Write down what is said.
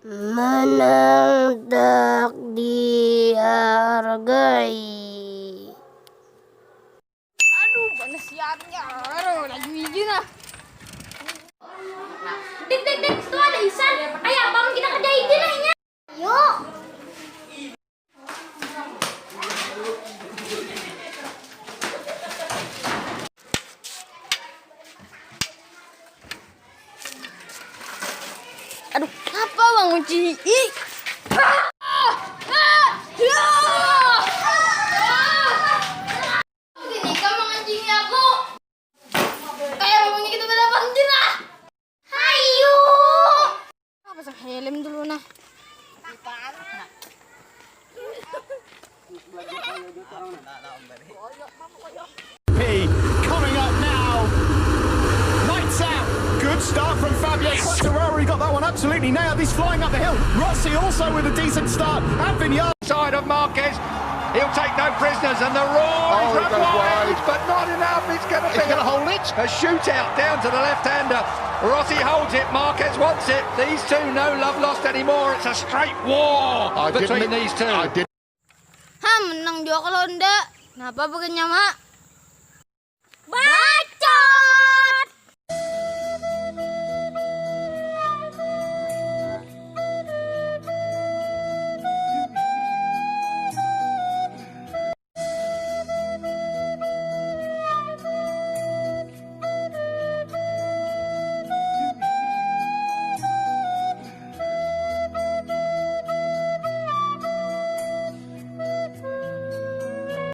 Menang tak dihargai. Aduh, panas siapnya. Aduh, lagi izin ah. Dik, tuh ada Isan. Ayo, paman kita kerjain jenahnya. Yuk. Aduh, apa Bang Uci? Begini kamu menganjingi aku. Kayak ngomongnya kita berdapat jenah. Hayu. Pasang helm dulu nah. Coming up now. Lights out. Good start from Fabio Quartararo. He got that one absolutely nailed. He's flying up the hill. Rossi also with a decent start. And Vignales. Side of Marquez. He'll take no prisoners, and the roar is run wide, but not enough. It's going to be He's going to hold it. a shootout down to the left-hander. Rossi holds it. Marquez wants it. These two, no love lost anymore. It's a straight war between these two. Menang juga kalau enggak. Kenapa bukannya, Mak? Bacot.